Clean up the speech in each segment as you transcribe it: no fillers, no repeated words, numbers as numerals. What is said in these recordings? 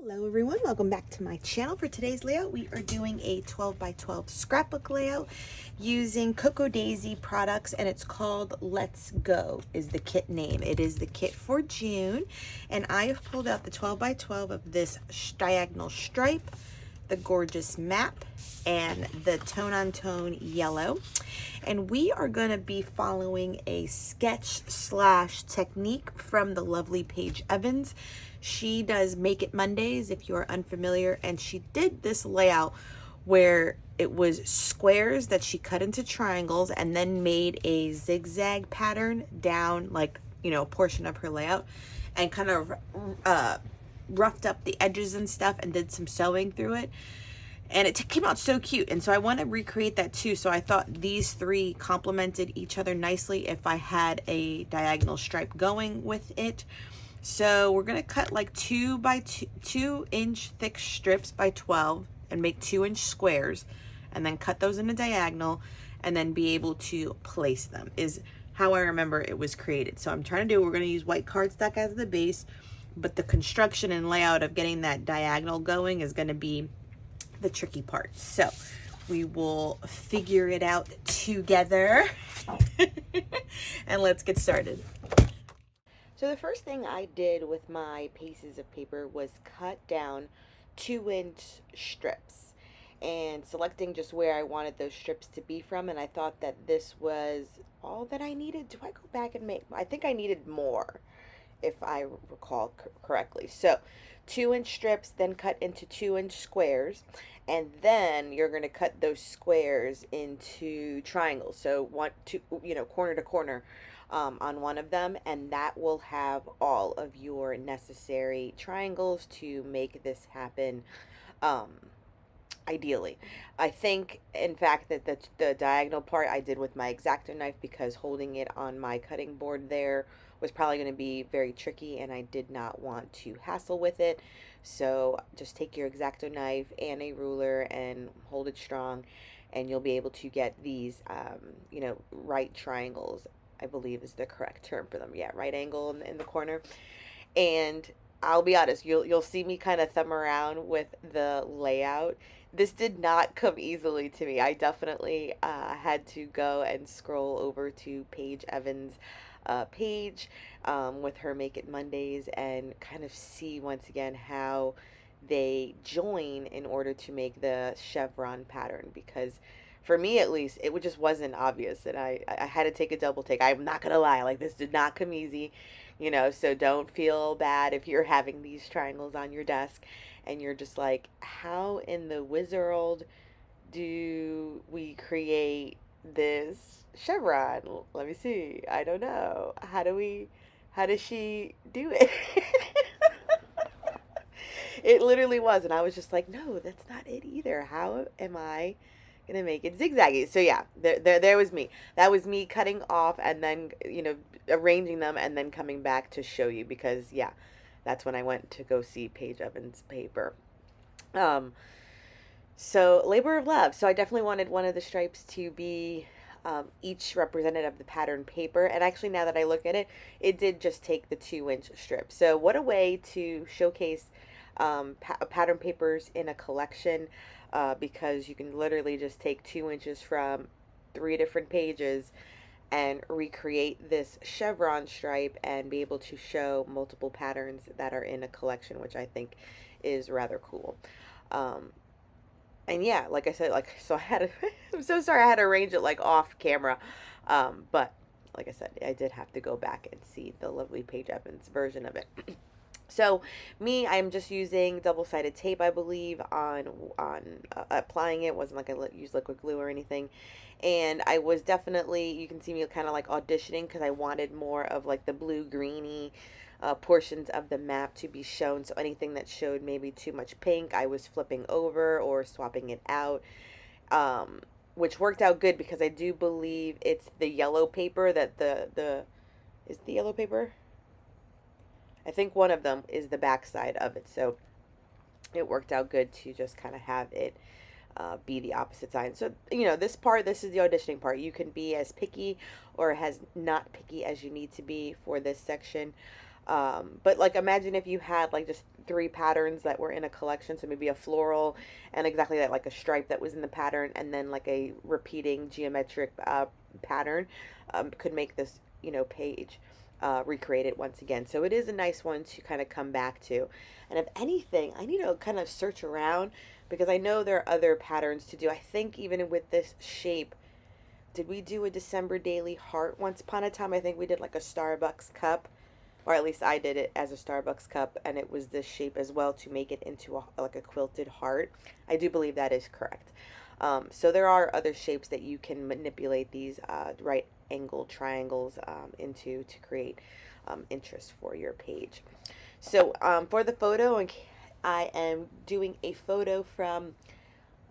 Hello everyone, welcome back to my channel. For today's layout, we are doing a 12 by 12 scrapbook layout using Cocoa Daisy products, and it's called Let's Go is the kit name. It is the kit for June, and I have pulled out the 12 by 12 of this diagonal stripe, the gorgeous map, and the tone-on-tone yellow. And we are going to be following a sketch slash technique from the lovely Paige Evans. She does Make It Mondays, if you're unfamiliar, and she did this layout where it was squares that she cut into triangles and then made a zigzag pattern down, like, you know, a portion of her layout, and kind of roughed up the edges and stuff and did some sewing through it. And it came out so cute, and so I want to recreate that too. So I thought these three complemented each other nicely if I had a diagonal stripe going with it. So we're going to cut like 2 inch thick strips by 12 and make 2-inch squares, and then cut those in a diagonal and then be able to place them is how I remember it was created. So I'm trying to do, we're going to use white cardstock as the base, but the construction and layout of getting that diagonal going is going to be the tricky part. So we will figure it out together and let's get started. So the first thing I did with my pieces of paper was cut down 2-inch strips and selecting just where I wanted those strips to be from, and I thought that this was all that I needed. Do I go back and make, I think I needed more if I recall correctly. So 2-inch strips, then cut into 2-inch squares, and then you're going to cut those squares into triangles. So corner to corner on one of them, and that will have all of your necessary triangles to make this happen. Ideally, I think, in fact, that the diagonal part I did with my X-Acto knife, because holding it on my cutting board there was probably going to be very tricky, and I did not want to hassle with it. So just take your X-Acto knife and a ruler and hold it strong, and you'll be able to get these, right triangles, I believe is the correct term for them. Yeah, right angle in the corner. And I'll be honest, you'll see me kind of thumb around with the layout. This did not come easily to me. I definitely had to go and scroll over to Paige Evans' page with her Make It Mondays and kind of see once again how they join in order to make the chevron pattern, because for me at least it just wasn't obvious, and I had to take a double take. I'm not gonna lie, like, this did not come easy, so don't feel bad if you're having these triangles on your desk and you're just like, how in the wizard do we create this chevron? Let me see. I don't know. How does she do it? It literally was, and I was just like, no, that's not it either. How am I gonna make it zigzaggy? So yeah, there was me. That was me cutting off and then arranging them and then coming back to show you, because yeah, that's when I went to go see Paige Evans' paper. So labor of love. So I definitely wanted one of the stripes to be each representative of the pattern paper, and actually now that I look at it, it did just take the 2-inch strip. So what a way to showcase pattern papers in a collection, because you can literally just take 2 inches from 3 different pages and recreate this chevron stripe and be able to show multiple patterns that are in a collection, which I think is rather cool. And yeah, like I said, so I had to, I'm so sorry I had to arrange it like off camera, but like I said, I did have to go back and see the lovely Paige Evans version of it. So I'm just using double-sided tape, I believe, on applying it. Wasn't like I used liquid glue or anything. And I was definitely, you can see me kind of like auditioning, because I wanted more of like the blue-greeny portions of the map to be shown. So anything that showed maybe too much pink, I was flipping over or swapping it out, which worked out good, because I do believe it's the yellow paper that is the yellow paper? I think one of them is the back side of it, so it worked out good to just kind of have it be the opposite side. So, this is the auditioning part. You can be as picky or as not picky as you need to be for this section. But like imagine if you had like just 3 patterns that were in a collection, so maybe a floral and exactly that, like a stripe that was in the pattern, and then like a repeating geometric pattern, could make this, you know, page recreate it once again. So it is a nice one to kind of come back to. And if anything, I need to kind of search around because I know there are other patterns to do. I think even with this shape, did we do a December daily heart once upon a time? I think we did like a Starbucks cup, or at least I did it as a Starbucks cup, and it was this shape as well to make it into like a quilted heart. I do believe that is correct. So there are other shapes that you can manipulate these right angle triangles into to create interest for your page. So for the photo, I am doing a photo from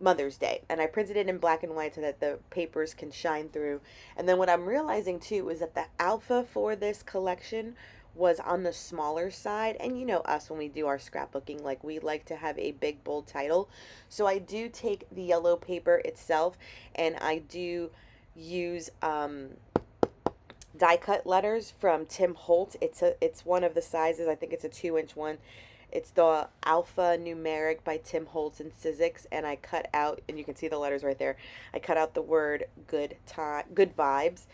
Mother's Day, and I printed it in black and white so that the papers can shine through. And then what I'm realizing too is that the alpha for this collection was on the smaller side, and you know us, when we do our scrapbooking, like we like to have a big bold title. So I do take the yellow paper itself and I do use die cut letters from Tim Holtz. It's one of the sizes, I think it's a 2-inch one. It's the Alpha Numeric by Tim Holtz and Sizzix, and I cut out, and you can see the letters right there, I cut out the word good vibes.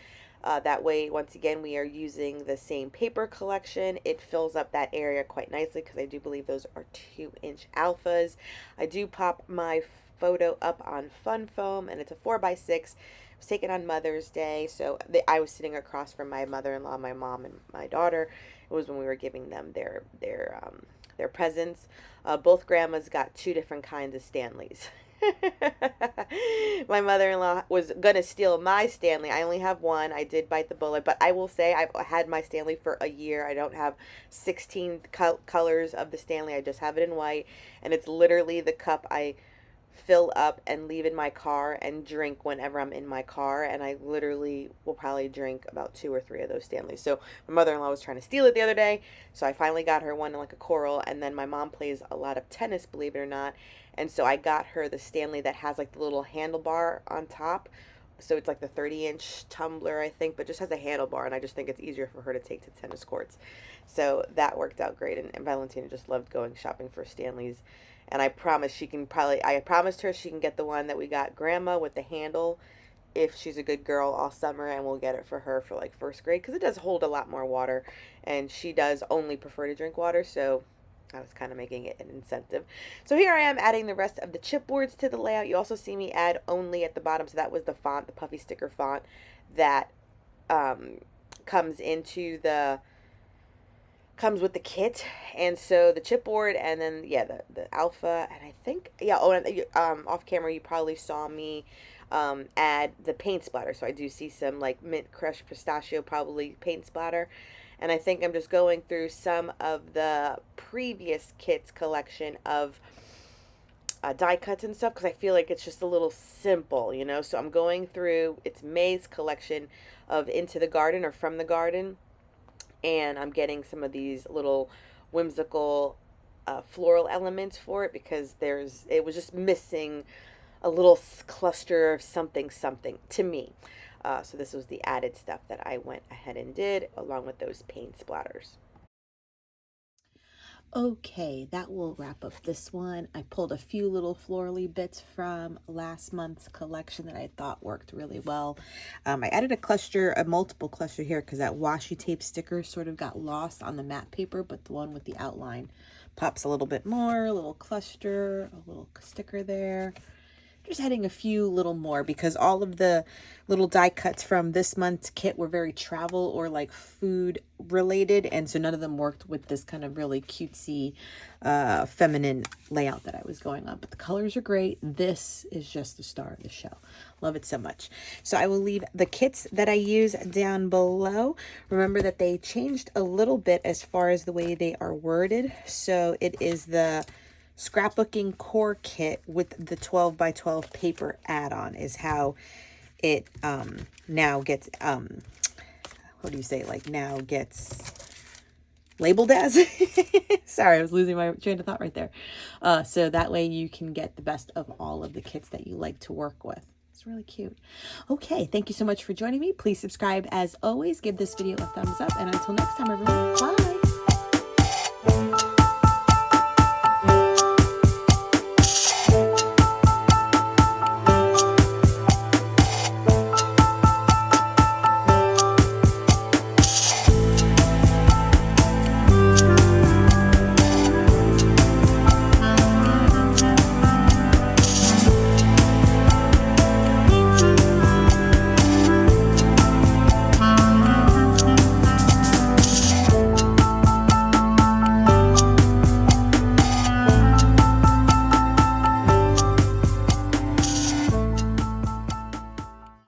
That way, once again, we are using the same paper collection. It fills up that area quite nicely because I do believe those are 2-inch alphas. I do pop my photo up on Fun Foam, and it's a 4x6. It was taken on Mother's Day, so I was sitting across from my mother-in-law, my mom, and my daughter. It was when we were giving them their presents. Both grandmas got 2 different kinds of Stanleys. My mother-in-law was gonna steal my Stanley. I only have one. I did bite the bullet, but I will say I've had my Stanley for a year. I don't have 16 colors of the Stanley. I just have it in white, and it's literally the cup I fill up and leave in my car and drink whenever I'm in my car, and I literally will probably drink about 2 or 3 of those Stanleys. So my mother-in-law was trying to steal it the other day, so I finally got her one in like a coral. And then my mom plays a lot of tennis, believe it or not, and so I got her the Stanley that has like the little handlebar on top. So it's like the 30-inch tumbler, I think, but just has a handlebar, and I just think it's easier for her to take to tennis courts. So that worked out great, and Valentina just loved going shopping for Stanleys. And I promised her she can get the one that we got Grandma with the handle if she's a good girl all summer, and we'll get it for her for like 1st grade because it does hold a lot more water, and she does only prefer to drink water, so I was kind of making it an incentive. So here I am adding the rest of the chipboards to the layout. You also see me add only at the bottom, so that was the font, the puffy sticker font that comes with the kit. And so the chipboard, and then yeah, the alpha, and I think off camera you probably saw me add the paint splatter. So I do see some like mint crushed pistachio probably paint splatter, and I think I'm just going through some of the previous kits collection of die cuts and stuff because I feel like it's just a little simple, you know. So I'm going through, it's May's collection of Into the Garden or From the Garden, and I'm getting some of these little whimsical floral elements for it because it was just missing a little cluster of something to me. So this was the added stuff that I went ahead and did along with those paint splatters. Okay, that will wrap up this one. I pulled a few little florally bits from last month's collection that I thought worked really well. I added a multiple cluster here because that washi tape sticker sort of got lost on the matte paper, but the one with the outline pops a little bit more, a little cluster, a little sticker there. Just adding a few little more because all of the little die cuts from this month's kit were very travel or like food related, and so none of them worked with this kind of really cutesy feminine layout that I was going on. But the colors are great. This is just the star of the show. Love it so much. So I will leave the kits that I use down below. Remember that they changed a little bit as far as the way they are worded. So it is the Scrapbooking Core Kit with the 12x12 paper add-on is how it now gets now gets labeled as. Sorry, I was losing my train of thought right there. So that way you can get the best of all of the kits that you like to work with. It's really cute. Okay, thank you so much for joining me. Please subscribe as always. Give this video a thumbs up, and until next time, everyone, bye.